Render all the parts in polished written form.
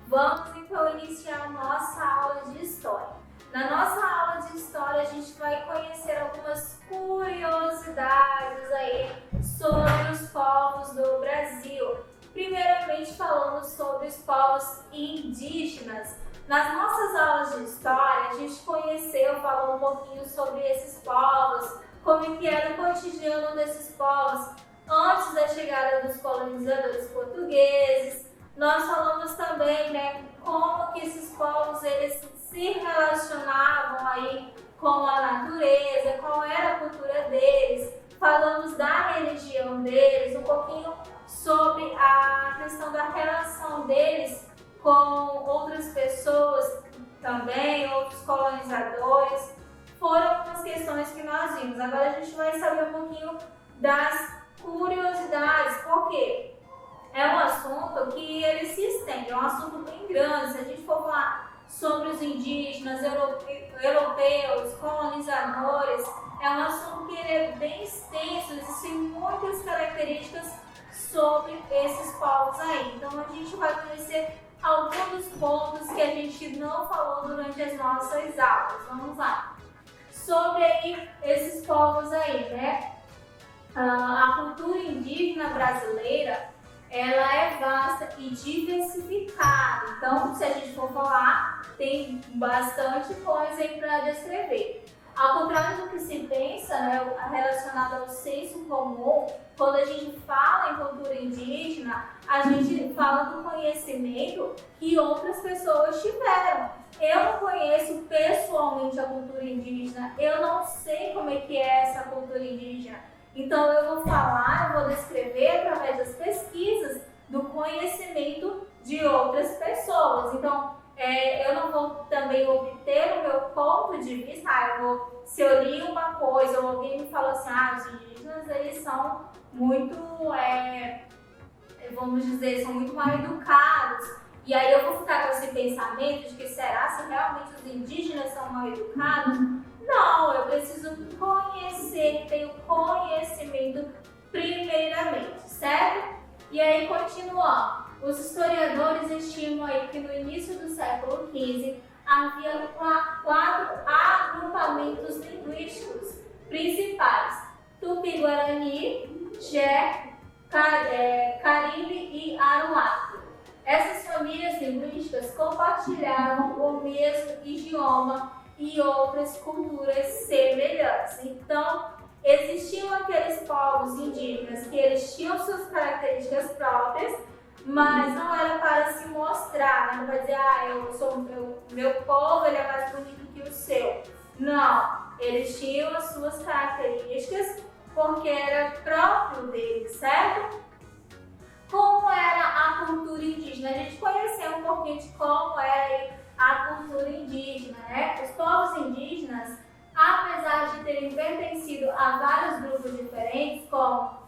Vamos então iniciar a nossa aula de História. Na nossa aula de História a gente vai conhecer algumas curiosidades aí sobre os povos do Brasil. Primeiramente falando sobre os povos indígenas. Nas nossas aulas de História a gente falou um pouquinho sobre esses povos, como que era o cotidiano desses povos antes da chegada dos colonizadores portugueses. Nós falamos também, como que esses povos eles se relacionavam aí com a natureza, qual era a cultura deles. Falamos da religião deles, um pouquinho sobre a questão da relação deles com outras pessoas também, outros colonizadores. Foram algumas questões que nós vimos. Agora a gente vai saber um pouquinho das curiosidades, por quê? É um assunto que ele se estende, é um assunto bem grande. Se a gente for falar sobre os indígenas, europeus, colonizadores, é um assunto que ele é bem extenso, existem muitas características sobre esses povos aí. Então a gente vai conhecer alguns pontos que a gente não falou durante as nossas aulas. Vamos lá. Sobre aí esses povos aí, a cultura indígena brasileira, ela é vasta e diversificada. Então, se a gente for falar, tem bastante coisa aí para descrever. Ao contrário do que se pensa, relacionado ao senso comum, quando a gente fala em cultura indígena, a gente fala do conhecimento que outras pessoas tiveram. Eu não conheço pessoalmente a cultura indígena, eu não sei como é que é essa cultura indígena. Então eu vou falar, eu vou descrever através das pesquisas do conhecimento de outras pessoas. Então eu não vou também obter o meu ponto de vista, se eu li uma coisa ou alguém me falou assim, os indígenas eles são muito, vamos dizer, são muito mal educados. E aí eu vou ficar com esse pensamento de que será se realmente os indígenas são mal educados? Não, eu preciso conhecer, ter o conhecimento primeiramente, certo? E aí, continuando, os historiadores estimam aí que no início do século XV havia 4 agrupamentos linguísticos principais: Tupi-Guarani, Xé, Caribe e Aruaque. Essas famílias linguísticas compartilhavam o mesmo idioma e outras culturas semelhantes. Então, existiam aqueles povos indígenas que eles tinham suas características próprias, mas não era para se mostrar, não vai dizer, meu povo ele é mais bonito que o seu. Não, eles tinham as suas características porque era próprio deles, certo? Como era a cultura indígena? A gente conheceu um pouquinho de como era a cultura indígena, Os povos indígenas, apesar de terem pertencido a vários grupos diferentes, com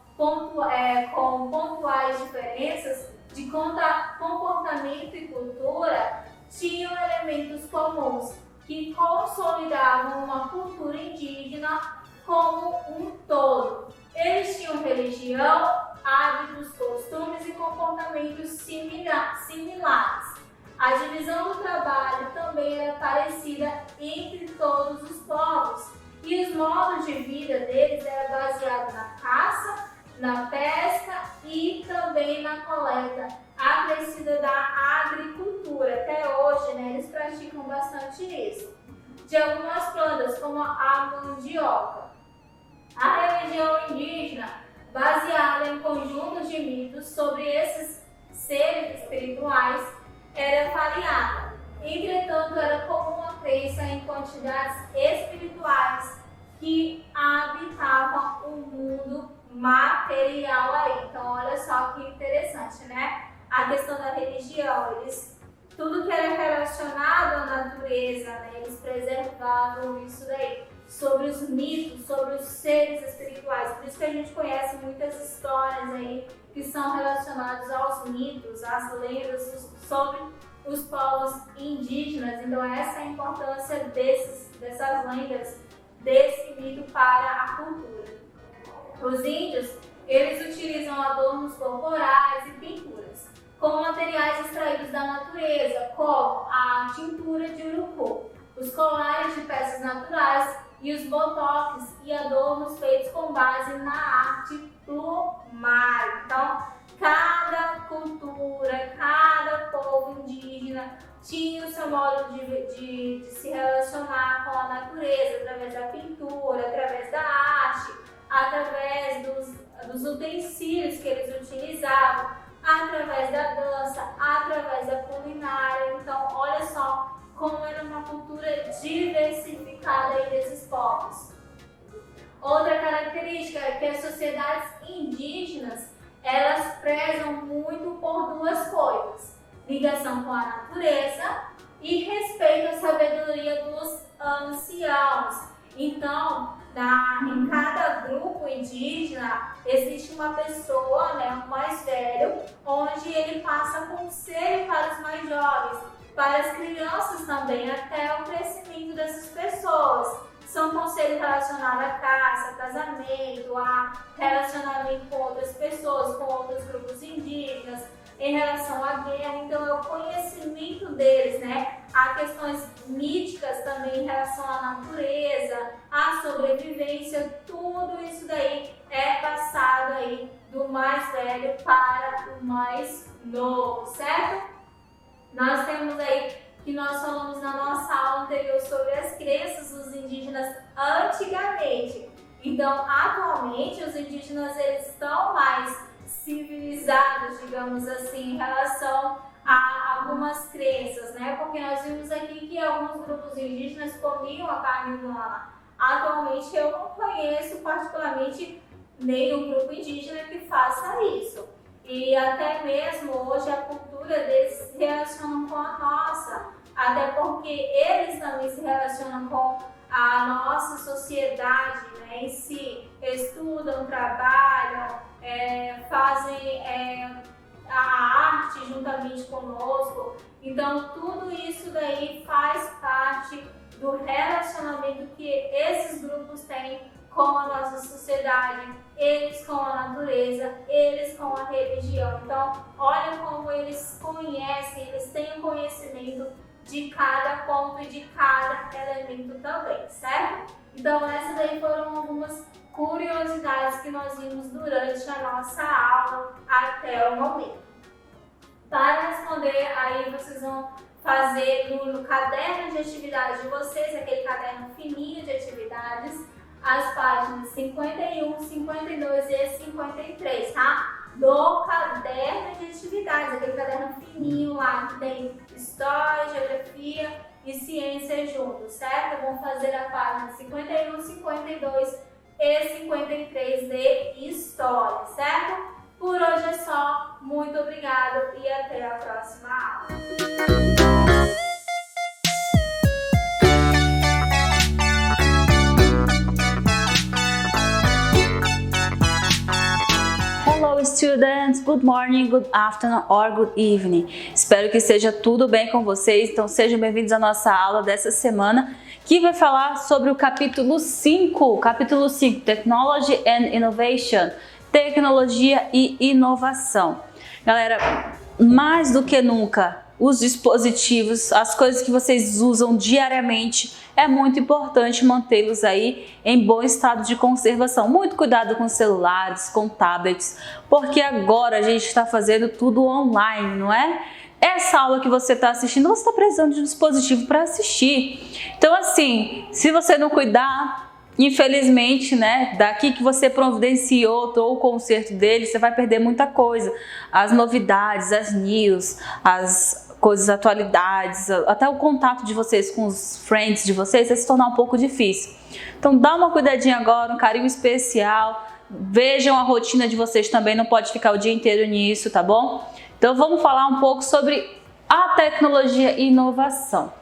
pontuais diferenças de comportamento e cultura, tinham elementos comuns que consolidavam uma cultura indígena como um todo. Eles tinham religião, hábitos, costumes e comportamentos similares. A divisão do trabalho também era parecida entre todos os povos e os modos de vida deles eram baseados na caça, na pesca e também na coleta acrescida da agricultura. Até hoje, eles praticam bastante isso. De algumas plantas, como a mandioca. A religião indígena, baseada em conjuntos de mitos sobre esses seres espirituais, era variada. Entretanto, era comum a crença em quantidades espirituais que habitavam o mundo material aí. Então, olha só que interessante, A questão da religião, tudo que era relacionado à natureza, eles preservavam isso daí. Sobre os mitos, sobre os seres espirituais. Por isso que a gente conhece muitas histórias aí que são relacionados aos mitos, às lendas sobre os povos indígenas. Então essa é a importância dessas lendas, desse mito para a cultura. Os índios, eles utilizam adornos corporais e pinturas com materiais extraídos da natureza, como a tintura de urucum, os colares de peças naturais e os botox e adornos feitos com base na arte plumária. Então, cada cultura, cada povo indígena tinha o seu modo de se relacionar com a natureza, através da pintura, através da arte, através dos utensílios que eles utilizavam, através da dança, através da culinária. Então, olha só como era uma cultura diversificada aí desses povos. Outra característica é que as sociedades indígenas, elas prezam muito por duas coisas: ligação com a natureza e respeito à sabedoria dos anciãos. Então, em cada grupo indígena existe uma pessoa, um mais velho, onde ele passa conselho para os mais jovens, para as crianças também, até o crescimento dessas pessoas. São conselhos relacionados à caça, a casamento, a relacionamento com outras pessoas, com outros grupos indígenas, em relação à guerra. Então é o conhecimento deles, há questões míticas também em relação à natureza, à sobrevivência. Tudo isso daí é passado aí do mais velho para o mais novo, certo? Nós temos aí que nós falamos na nossa aula anterior sobre as crenças dos indígenas antigamente. Então, atualmente, os indígenas eles estão mais civilizados, digamos assim, em relação a algumas crenças, Porque nós vimos aqui que alguns grupos indígenas comiam a carne humana. Atualmente, eu não conheço particularmente nenhum grupo indígena que faça isso. E até mesmo hoje a cultura deles se relaciona com a nossa, até porque eles também se relacionam com a nossa sociedade, em si, estudam, trabalham, fazem a arte juntamente conosco. Então tudo isso daí faz parte do relacionamento que esses grupos têm com a nossa sociedade, eles com a natureza, eles com a religião. Então, olha como eles conhecem, eles têm o conhecimento de cada ponto e de cada elemento também, certo? Então, essas daí foram algumas curiosidades que nós vimos durante a nossa aula até o momento. Para responder, aí vocês vão fazer no caderno de atividades de vocês, aquele caderno fininho de atividades, as páginas 51, 52 e 53, tá? Do caderno de atividades, aquele caderno fininho lá que tem história, geografia e ciência juntos, certo? Vamos fazer a página 51, 52 e 53 de história, certo? Por hoje é só, muito obrigado e até a próxima aula. Hello students, good morning, good afternoon or good evening. Espero que esteja tudo bem com vocês, então sejam bem-vindos à nossa aula dessa semana, que vai falar sobre o capítulo 5, Technology and Innovation, tecnologia e inovação. Galera, mais do que nunca, os dispositivos, as coisas que vocês usam diariamente, é muito importante mantê-los aí em bom estado de conservação. Muito cuidado com celulares, com tablets, porque agora a gente está fazendo tudo online, não é? Essa aula que você está assistindo, você está precisando de um dispositivo para assistir. Então assim, se você não cuidar, infelizmente, daqui que você providencia outro ou o conserto dele, você vai perder muita coisa. As novidades, as news, as coisas, atualidades, até o contato de vocês com os friends de vocês vai se tornar um pouco difícil. Então dá uma cuidadinha agora, um carinho especial, vejam a rotina de vocês também, não pode ficar o dia inteiro nisso, tá bom? Então vamos falar um pouco sobre a tecnologia e inovação.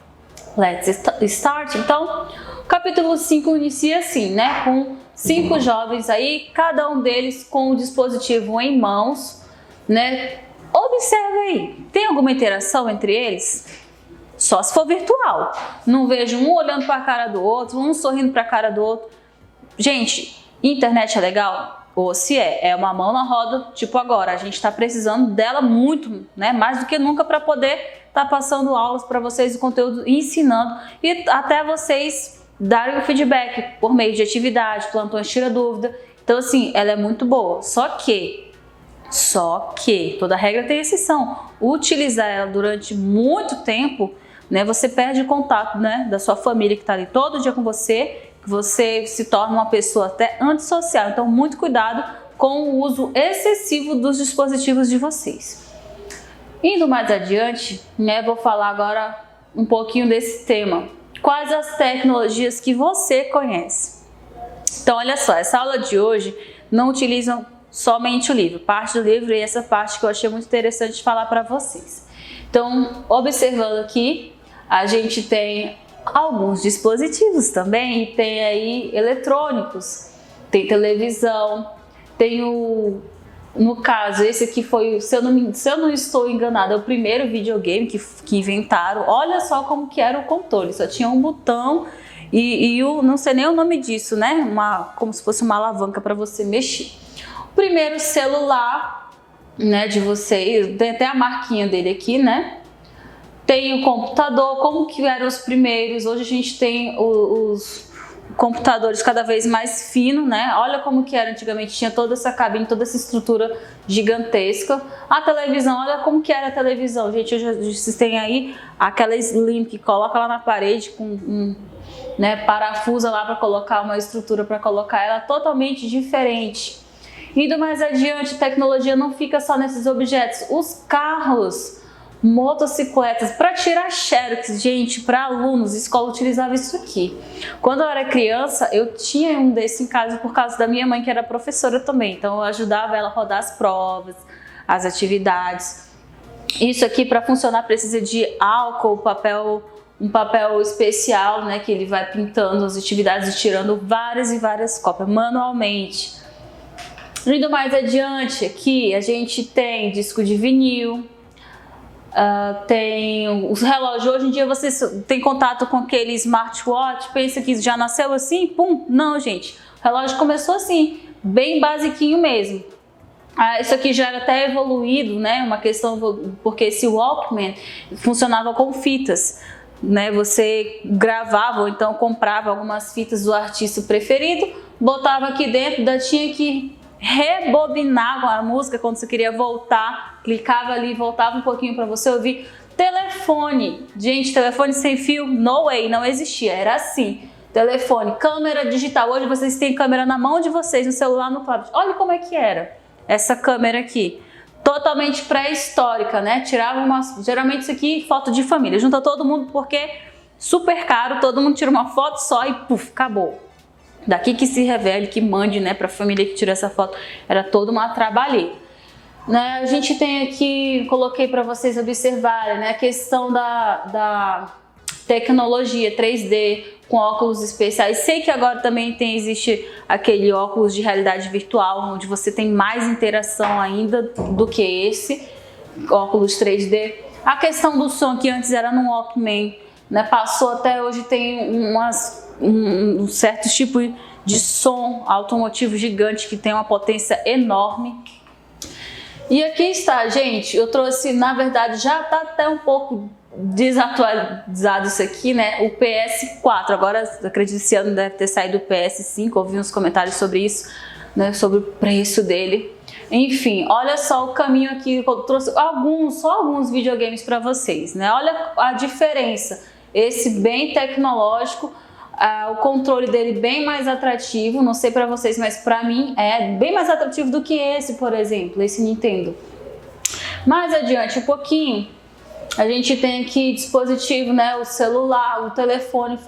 Let's start, então. O capítulo 5 inicia assim, com 5 jovens aí, cada um deles com um dispositivo em mãos, né? Observe aí, tem alguma interação entre eles? Só se for virtual. Não vejo um olhando para a cara do outro, um sorrindo para a cara do outro. Gente, internet é legal? Ou se é uma mão na roda, tipo agora. A gente está precisando dela muito, né? Mais do que nunca, para poder estar passando aulas para vocês, o conteúdo, ensinando e até vocês darem o feedback por meio de atividade, plantões, tira dúvida. Então, assim, ela é muito boa. Só que toda regra tem exceção. Utilizar ela durante muito tempo, né, você perde contato, né, da sua família que está ali todo dia com você se torna uma pessoa até antissocial. Então, muito cuidado com o uso excessivo dos dispositivos de vocês. Indo mais adiante, né, vou falar agora um pouquinho desse tema. Quais as tecnologias que você conhece? Então, olha só, essa aula de hoje não utiliza somente o livro, parte do livro, e essa parte que eu achei muito interessante falar para vocês. Então, observando aqui, a gente tem alguns dispositivos também, e tem aí eletrônicos, tem televisão, tem no caso, esse aqui foi, se eu não estou enganada, é o primeiro videogame que inventaram. Olha só como que era o controle, só tinha um botão e não sei nem o nome disso, né? Como se fosse uma alavanca para você mexer. O primeiro celular, né, de vocês, tem até a marquinha dele aqui, né? Tem o computador, como que eram os primeiros. Hoje a gente tem os computadores cada vez mais finos, né? Olha como que era antigamente, tinha toda essa cabine, toda essa estrutura gigantesca. A televisão, olha como que era a televisão, gente. Hoje vocês têm aí aquela slim que coloca lá na parede com né, parafusa lá para colocar uma estrutura, para colocar ela totalmente diferente. Indo mais adiante, a tecnologia não fica só nesses objetos. Os carros, motocicletas, para tirar xerox, gente, para alunos, a escola utilizava isso aqui. Quando eu era criança, eu tinha um desse em casa por causa da minha mãe, que era professora também. Então eu ajudava ela a rodar as provas, as atividades. Isso aqui, para funcionar, precisa de álcool, um papel especial, né, que ele vai pintando as atividades e tirando várias e várias cópias manualmente. Indo mais adiante, aqui a gente tem disco de vinil, tem os relógios. Hoje em dia vocês têm contato com aquele smartwatch, pensa que já nasceu assim, pum, não, gente, o relógio começou assim, bem basiquinho mesmo. Isso aqui já era até evoluído, né, uma questão, porque esse Walkman funcionava com fitas, né, você gravava ou então comprava algumas fitas do artista preferido, botava aqui dentro, ainda tinha que rebobinava a música quando você queria voltar, clicava ali, voltava um pouquinho para você ouvir. Telefone, gente, telefone sem fio, no way, não existia, era assim. Telefone, câmera digital, hoje vocês têm câmera na mão de vocês, no celular, no tablet. Olha como é que era essa câmera aqui, totalmente pré-histórica, né? Tirava geralmente isso aqui, foto de família, junta todo mundo porque super caro, todo mundo tira uma foto só e puf, acabou. Daqui que se revele, que mande, né, para a família que tirou essa foto, era toda uma trabalheira. Né, a gente tem aqui, coloquei para vocês observarem, né, a questão da tecnologia 3D com óculos especiais. Sei que agora também existe aquele óculos de realidade virtual, onde você tem mais interação ainda do que esse óculos 3D. A questão do som, que antes era no Walkman, né, passou até hoje, tem um certo tipo de som automotivo gigante que tem uma potência enorme. E aqui está, gente, eu trouxe, na verdade, já está até um pouco desatualizado isso aqui, né? O PS4, agora acredito que esse ano deve ter saído o PS5, ouvi uns comentários sobre isso, né? Sobre o preço dele. Enfim, olha só o caminho aqui, eu trouxe só alguns videogames para vocês, né? Olha a diferença, esse bem tecnológico, o controle dele bem mais atrativo, não sei para vocês, mas para mim é bem mais atrativo do que esse, por exemplo, esse Nintendo. Mais adiante um pouquinho, a gente tem aqui dispositivo, né, o celular, o telefone,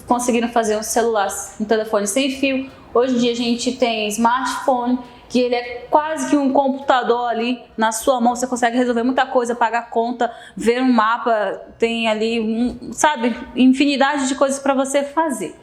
conseguiram fazer um telefone sem fio. Hoje em dia a gente tem smartphone, que ele é quase que um computador ali na sua mão, você consegue resolver muita coisa, pagar conta, ver um mapa, tem ali, sabe, infinidade de coisas para você fazer.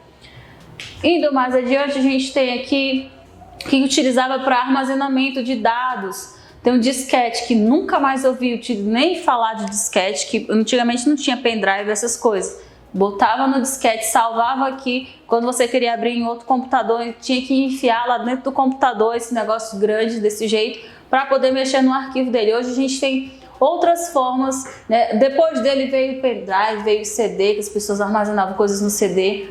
Indo mais adiante, a gente tem aqui que utilizava para armazenamento de dados. Tem um disquete que nunca mais ouvi nem falar de disquete, que antigamente não tinha pendrive, essas coisas. Botava no disquete, salvava aqui, quando você queria abrir em outro computador, tinha que enfiar lá dentro do computador esse negócio grande desse jeito para poder mexer no arquivo dele. Hoje a gente tem outras formas, né? Depois dele veio o pendrive, veio o CD, que as pessoas armazenavam coisas no CD.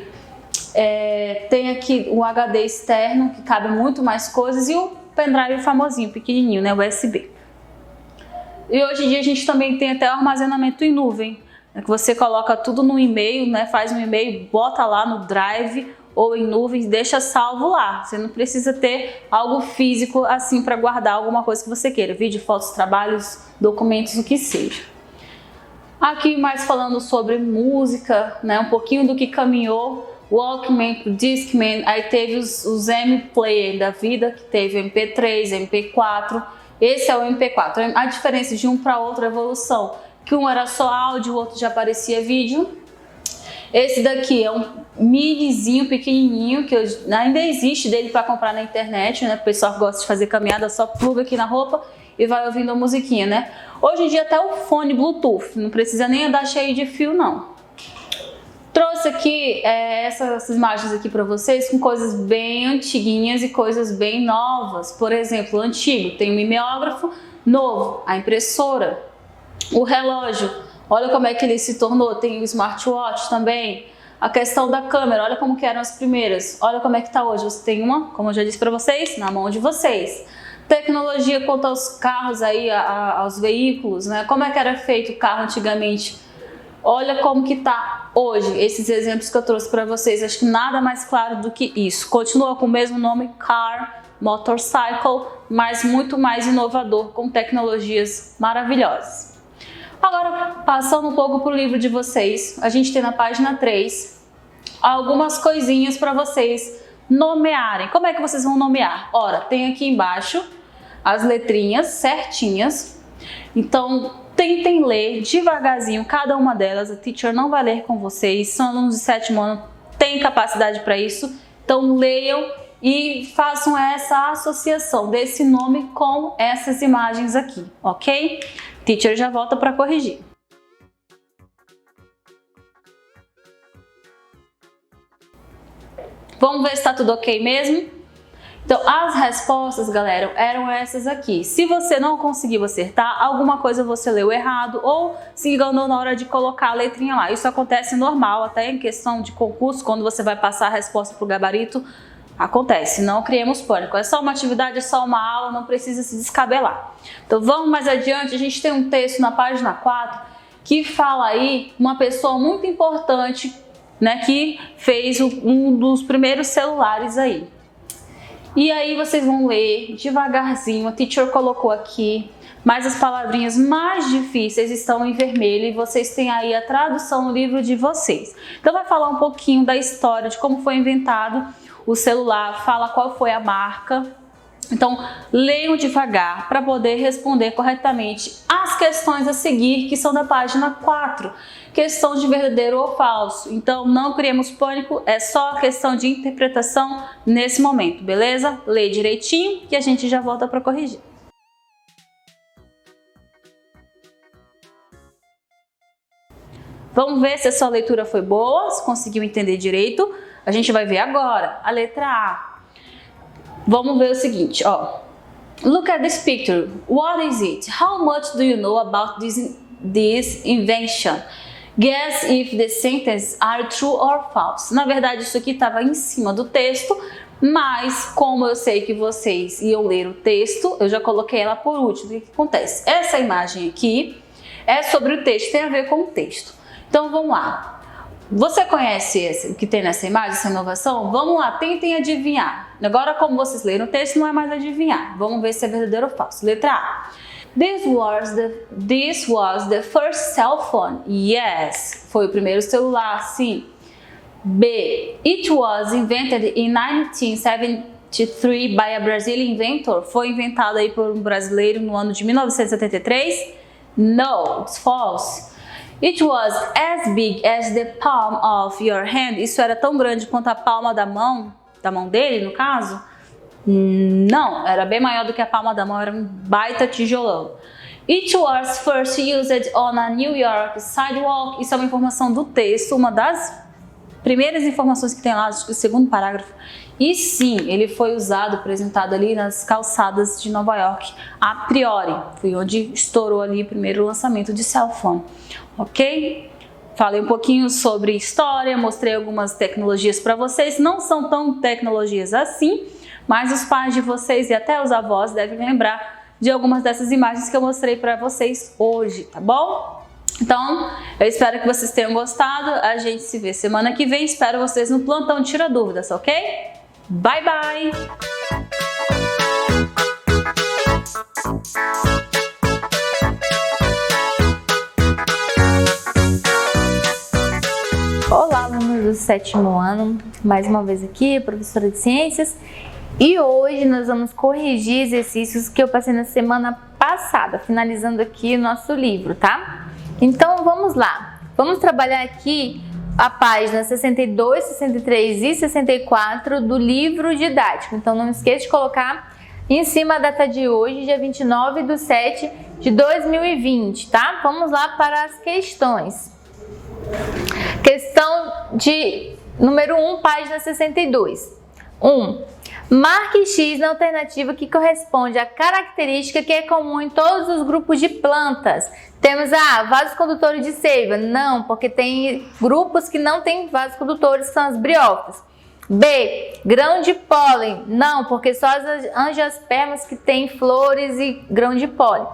Tem aqui o HD externo, que cabe muito mais coisas, e o pendrive famosinho, pequenininho, né? USB. E hoje em dia a gente também tem até o armazenamento em nuvem, que você coloca tudo no e-mail, né? Faz um e-mail, bota lá no Drive ou em nuvem, deixa salvo lá. Você não precisa ter algo físico assim para guardar alguma coisa que você queira, vídeo, fotos, trabalhos, documentos, o que seja. Aqui mais falando sobre música, né? Um pouquinho do que caminhou, Walkman pro Discman, aí teve os M-Player da vida, que teve MP3, MP4, esse é o MP4. A diferença de um para outro, a evolução, que um era só áudio, o outro já aparecia vídeo. Esse daqui é um minizinho pequenininho, que ainda existe dele para comprar na internet, né? O pessoal que gosta de fazer caminhada só pluga aqui na roupa e vai ouvindo a musiquinha, né? Hoje em dia até o fone Bluetooth, não precisa nem andar cheio de fio não. Trouxe aqui essas imagens aqui para vocês com coisas bem antiguinhas e coisas bem novas. Por exemplo, antigo tem o mimeógrafo, novo a impressora, o relógio, olha como é que ele se tornou, tem o smartwatch também, a questão da câmera, olha como que eram as primeiras, olha como é que tá hoje, você tem uma, como eu já disse para vocês, na mão de vocês. Tecnologia quanto aos carros aí, aos veículos, né? Como é que era feito o carro antigamente? Olha como que tá hoje, esses exemplos que eu trouxe para vocês, acho que nada mais claro do que isso. Continua com o mesmo nome, car, motorcycle, mas muito mais inovador, com tecnologias maravilhosas. Agora, passando um pouco para o livro de vocês, a gente tem na página 3 algumas coisinhas para vocês nomearem. Como é que vocês vão nomear? Ora, tem aqui embaixo as letrinhas certinhas, então tentem ler devagarzinho cada uma delas, a teacher não vai ler com vocês, são alunos de 7º ano, têm capacidade para isso, então leiam e façam essa associação desse nome com essas imagens aqui, ok? Teacher já volta para corrigir. Vamos ver se está tudo ok mesmo? Então, as respostas, galera, eram essas aqui. Se você não conseguiu acertar, alguma coisa você leu errado ou se enganou na hora de colocar a letrinha lá. Isso acontece normal, até em questão de concurso, quando você vai passar a resposta para o gabarito, acontece. Não criemos pânico. É só uma atividade, é só uma aula, não precisa se descabelar. Então, vamos mais adiante. A gente tem um texto na página 4 que fala aí uma pessoa muito importante, né, que fez um dos primeiros celulares aí. E aí vocês vão ler devagarzinho, a teacher colocou aqui, mas as palavrinhas mais difíceis estão em vermelho e vocês têm aí a tradução no livro de vocês. Então vai falar um pouquinho da história, de como foi inventado o celular, fala qual foi a marca. Então leiam devagar para poder responder corretamente as questões a seguir, que são da página 4. Questão de verdadeiro ou falso. Então não criemos pânico, é só questão de interpretação nesse momento, beleza? Lê direitinho que a gente já volta para corrigir. Vamos ver se a sua leitura foi boa, se conseguiu entender direito. A gente vai ver agora a letra A. Vamos ver o seguinte, ó. Look at this picture. What is it? How much do you know about this invention? Guess if the sentences are true or false. Na verdade, isso aqui estava em cima do texto, mas como eu sei que vocês iam ler o texto, eu já coloquei ela por último. O que acontece? Essa imagem aqui é sobre o texto, tem a ver com o texto. Então, vamos lá. Você conhece o que tem nessa imagem, essa inovação? Vamos lá, tentem adivinhar. Agora, como vocês leram o texto, não é mais adivinhar. Vamos ver se é verdadeiro ou falso. Letra A. This was the first cell phone. Yes. Foi o primeiro celular, sim. B. It was invented in 1973 by a Brazilian inventor. Foi inventado aí por um brasileiro no ano de 1973? No, it's false. It was as big as the palm of your hand. Isso era tão grande quanto a palma da mão dele, no caso? Não, era bem maior do que a palma da mão, era um baita tijolão. It was first used on a New York sidewalk. Isso é uma informação do texto, uma das primeiras informações que tem lá, acho que o segundo parágrafo. E sim, ele foi usado, apresentado ali nas calçadas de Nova York, a priori. Foi onde estourou ali o primeiro lançamento de cell phone, ok? Falei um pouquinho sobre história, mostrei algumas tecnologias para vocês. Não são tão tecnologias assim, mas os pais de vocês e até os avós devem lembrar de algumas dessas imagens que eu mostrei para vocês hoje, tá bom? Então, eu espero que vocês tenham gostado. A gente se vê semana que vem. Espero vocês no Plantão Tira Dúvidas, ok? Bye, bye! Olá, alunos do 7º ano, mais uma vez aqui, professora de Ciências, e hoje nós vamos corrigir exercícios que eu passei na semana passada, finalizando aqui o nosso livro, tá? Então vamos lá, vamos trabalhar aqui a página 62, 63 e 64 do livro didático. Então não esqueça de colocar em cima a data de hoje, dia 29/7/2020, tá? Vamos lá para as questões. Questão de número 1, página 62. 1. Marque X na alternativa que corresponde à característica que é comum em todos os grupos de plantas. Temos A, vasos condutores de seiva. Não, porque tem grupos que não têm vasos condutores, que são as briófitas. B, grão de pólen. Não, porque só as angiospermas que têm flores e grão de pólen.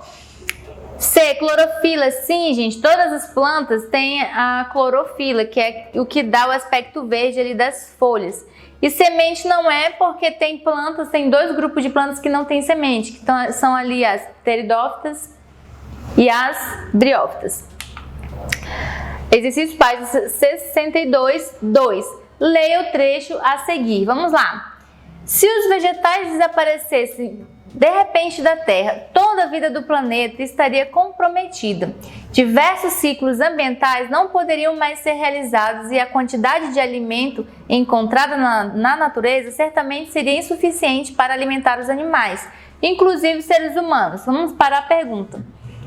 C, clorofila. Sim, gente, todas as plantas têm a clorofila, que é o que dá o aspecto verde ali das folhas. E semente não é, porque tem plantas, tem dois grupos de plantas que não têm semente, que são ali as pteridófitas e as briófitas. Exercício página 62, 2. Leia o trecho a seguir. Vamos lá. Se os vegetais desaparecessem de repente da Terra, toda a vida do planeta estaria comprometida. Diversos ciclos ambientais não poderiam mais ser realizados e a quantidade de alimento encontrada na natureza certamente seria insuficiente para alimentar os animais, inclusive seres humanos. Vamos para a pergunta.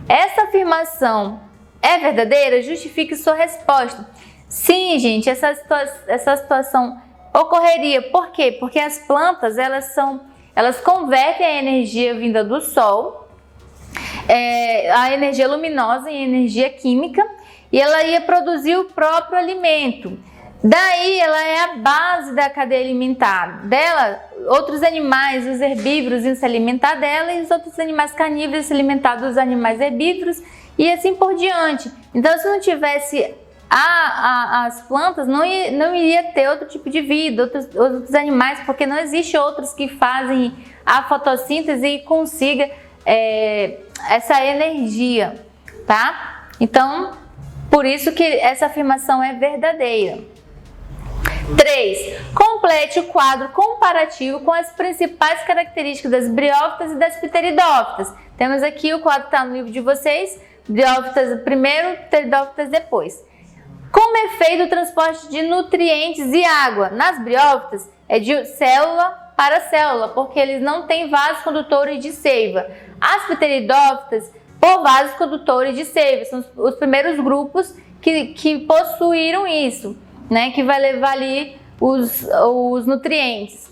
Essa afirmação é verdadeira? Justifique sua resposta. Sim, gente, essa situação ocorreria. Por quê? Porque as plantas, elas convertem a energia vinda do sol, a energia luminosa em energia química, e ela ia produzir o próprio alimento. Daí ela é a base da cadeia alimentar dela. Outros animais, os herbívoros, iam se alimentar dela, e os outros animais carnívoros se alimentar dos animais herbívoros, e assim por diante. Então, se não tivesse as plantas, não iria ter outro tipo de vida, outros animais, porque não existe outros que fazem a fotossíntese e consiga essa energia, tá? Então, por isso que essa afirmação é verdadeira. 3. Complete o quadro comparativo com as principais características das briófitas e das pteridófitas. Temos aqui o quadro que está no livro de vocês, briófitas primeiro, pteridófitas depois. Como é feito o transporte de nutrientes e água? Nas briófitas é de célula para célula, porque eles não têm vasos condutores de seiva. As pteridófitas, por vasos condutores de seiva, são os primeiros grupos que possuíram isso, né? Que vai levar ali os nutrientes.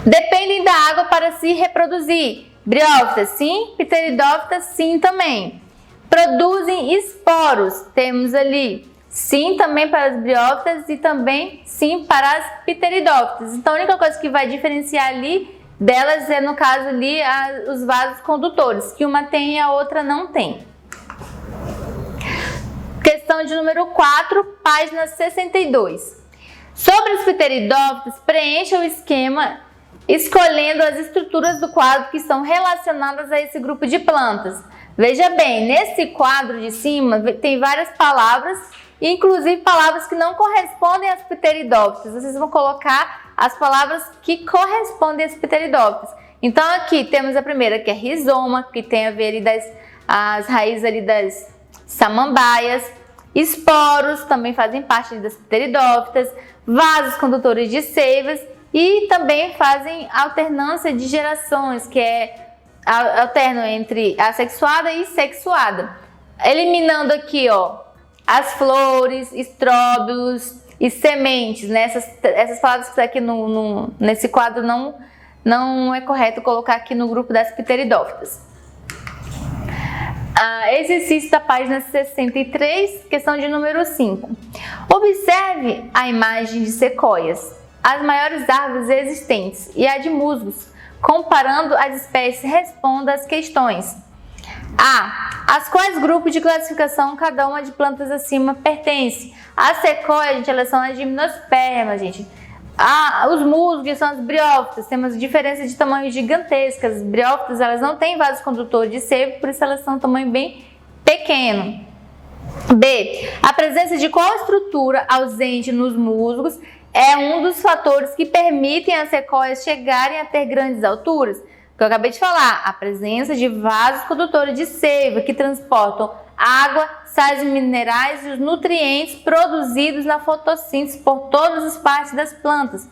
Dependem da água para se reproduzir. Briófitas, sim. Pteridófitas, sim também. Produzem esporos. Temos ali sim também para as briófitas e também sim para as pteridófitas. Então a única coisa que vai diferenciar ali delas é, no caso ali, os vasos condutores, que uma tem e a outra não tem. Questão de número 4, página 62. Sobre as pteridófitas, preencha o esquema escolhendo as estruturas do quadro que são relacionadas a esse grupo de plantas. Veja bem, nesse quadro de cima tem várias palavras, inclusive palavras que não correspondem às pteridófitas. Vocês vão colocar as palavras que correspondem às pteridófitas. Então aqui temos a primeira, que é rizoma, que tem a ver ali as raízes ali das samambaias. Esporos também fazem parte das pteridófitas. Vasos condutores de seivas. e também fazem alternância de gerações, que alternam entre assexuada e sexuada. Eliminando aqui, ó, as flores, estróbilos e sementes, né? Essas palavras que estão aqui nesse quadro não é correto colocar aqui no grupo das pteridófitas. Exercício da página 63, questão de número 5. Observe a imagem de sequoias, as maiores árvores existentes, e a de musgos. Comparando as espécies, responda às questões. As quais grupos de classificação cada uma de plantas acima pertence? As sequoias, gente, elas são as gimnospermas, gente. Os musgos são as briófitas, temos diferença de tamanho gigantescas. As briófitas, elas não têm vaso condutor de seiva, por isso elas são de tamanho bem pequeno. B. A presença de qual estrutura ausente nos musgos é um dos fatores que permitem as sequoias chegarem a ter grandes alturas? Que eu acabei de falar, a presença de vasos condutores de seiva que transportam água, sais minerais e os nutrientes produzidos na fotossíntese por todas as partes das plantas.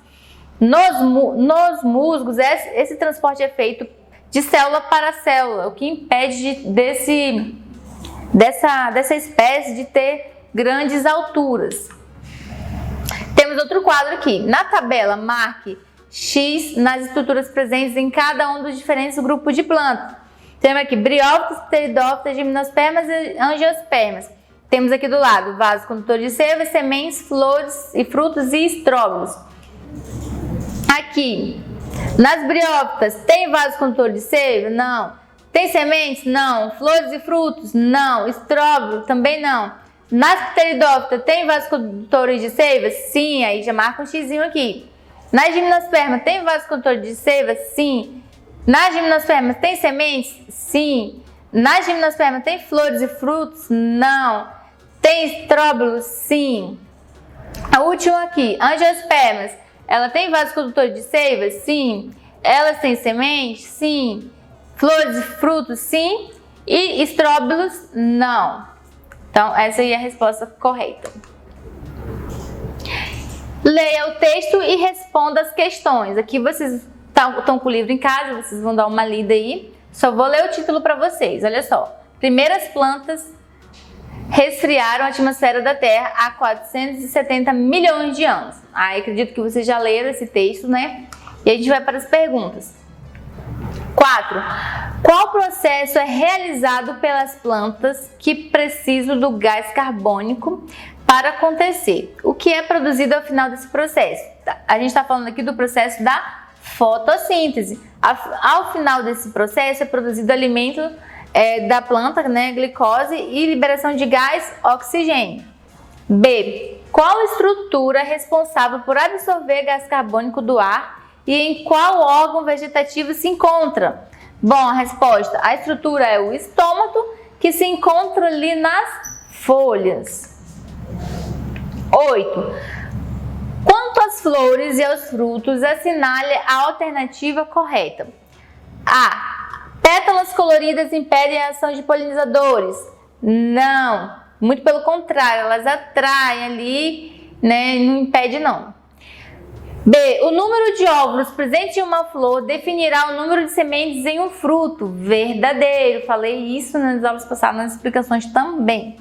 Nos musgos, esse transporte é feito de célula para célula, o que impede dessa espécie de ter grandes alturas. Temos outro quadro aqui. Na tabela, marque X nas estruturas presentes em cada um dos diferentes grupos de plantas. Temos aqui briófitas, pteridófitas, gimnospermas e angiospermas. Temos aqui do lado vasos condutores de seiva, sementes, flores e frutos e estróbilos. Aqui, nas briófitas, tem vasos condutores de seiva? Não. Tem sementes? Não. Flores e frutos? Não. Estróbilo? Também não. Nas pteridófitas, tem vasos condutores de seiva? Sim, aí já marca um xizinho aqui. Nas gimnospermas, tem vasos condutores de seiva? Sim. Nas gimnospermas, tem sementes? Sim. Nas gimnospermas, tem flores e frutos? Não. Tem estróbilos? Sim. A última aqui, angiospermas, ela tem vasos condutores de seiva? Sim. Elas têm sementes? Sim. Flores e frutos? Sim. E estróbilos? Não. Então, essa aí é a resposta correta. Leia o texto e responda as questões. Aqui vocês estão com o livro em casa, vocês vão dar uma lida aí. Só vou ler o título para vocês, olha só. Primeiras plantas resfriaram a atmosfera da Terra há 470 milhões de anos. Acredito que vocês já leram esse texto, né? E a gente vai para as perguntas. 4. Qual processo é realizado pelas plantas que precisam do gás carbônico para acontecer? O que é produzido ao final desse processo? A gente está falando aqui do processo da fotossíntese. Ao final desse processo é produzido alimento da planta, né, glicose e liberação de gás oxigênio. B. Qual estrutura é responsável por absorver gás carbônico do ar e em qual órgão vegetativo se encontra? Bom, a resposta, a estrutura é o estômago, que se encontra ali nas folhas. 8. Quanto às flores e aos frutos, assinale a alternativa correta. A. Pétalas coloridas impedem a ação de polinizadores. Não, muito pelo contrário, elas atraem ali, né? Não impede não. B. O número de óvulos presentes em uma flor definirá o número de sementes em um fruto. Verdadeiro. Falei isso nas aulas passadas, nas explicações também.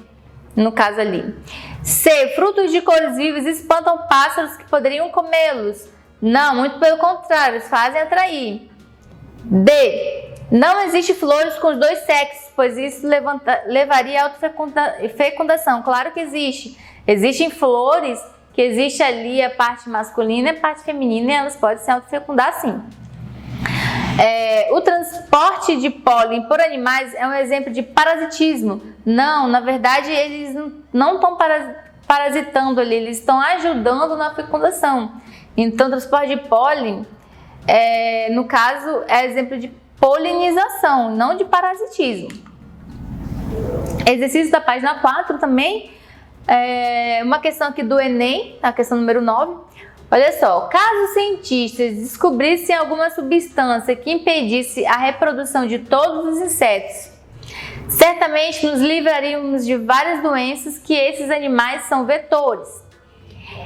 No caso ali. C. Frutos de cores vivas espantam pássaros que poderiam comê-los. Não, muito pelo contrário, eles fazem atrair. D. Não existe flores com os dois sexos, pois isso levaria a autofecundação. Claro que existe. Existem flores que existe ali a parte masculina e a parte feminina e elas podem se autofecundar sim. O transporte de pólen por animais é um exemplo de parasitismo. Não, na verdade eles não estão parasitando ali, eles estão ajudando na fecundação. Então, transporte de pólen, no caso, é exemplo de polinização, não de parasitismo. Exercício da página 4 também. Uma questão aqui do Enem, a questão número 9. Olha só, caso os cientistas descobrissem alguma substância que impedisse a reprodução de todos os insetos, certamente nos livraríamos de várias doenças que esses animais são vetores.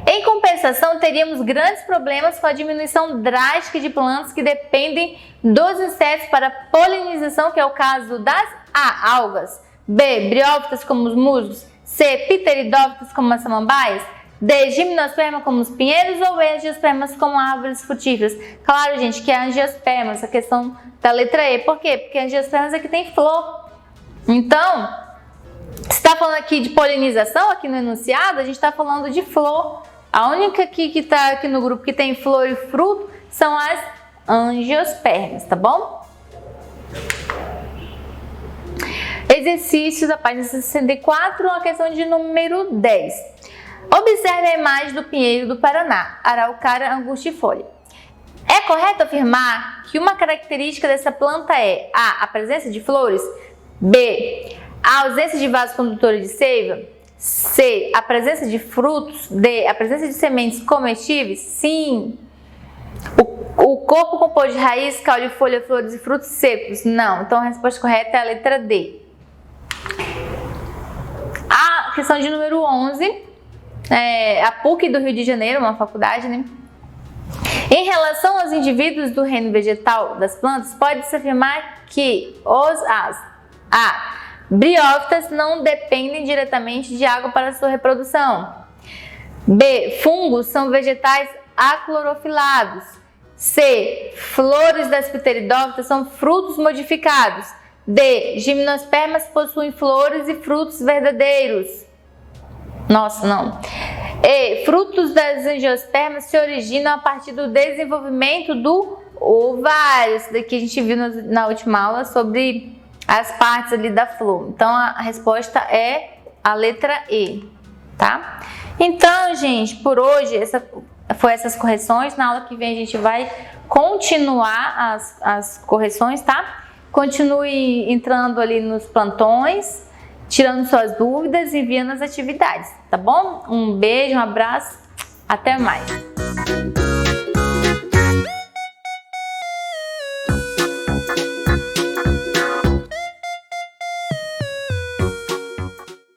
Em compensação, teríamos grandes problemas com a diminuição drástica de plantas que dependem dos insetos para polinização, que é o caso das A. algas, B. briófitas como os musgos, C. pteridófitas como as samambaias, D. gimnosperma como os pinheiros ou E. angiospermas como árvores frutíferas. Claro, gente, que é angiospermas, a questão da letra E. Por quê? Porque angiospermas é que tem flor. Então, se está falando aqui de polinização, aqui no enunciado, a gente está falando de flor. A única que está aqui no grupo que tem flor e fruto são as angiospermas, tá bom? Exercício da página 64, a questão de número 10. Observe a imagem do pinheiro do Paraná, Araucária angustifolia. É correto afirmar que uma característica dessa planta é A. a presença de flores, B. a ausência de vasos condutores de seiva, C. a presença de frutos, D. a presença de sementes comestíveis? Sim. O corpo composto de raiz, caule, folha, flores e frutos secos? Não. Então a resposta correta é a letra D. A questão de número 11, a PUC do Rio de Janeiro, uma faculdade, né? Em relação aos indivíduos do reino vegetal das plantas, pode-se afirmar que A. briófitas não dependem diretamente de água para sua reprodução. B. fungos são vegetais aclorofilados. C. flores das pteridófitas são frutos modificados. D. gimnospermas possuem flores e frutos verdadeiros. Nossa, não. E. frutos das angiospermas se originam a partir do desenvolvimento do ovário. Isso daqui a gente viu na última aula sobre as partes ali da flor. Então a resposta é a letra E, tá? Então, gente, por hoje essas correções. Na aula que vem a gente vai continuar as correções, tá? Continue entrando ali nos plantões, tirando suas dúvidas e enviando as atividades, tá bom? Um beijo, um abraço, até mais!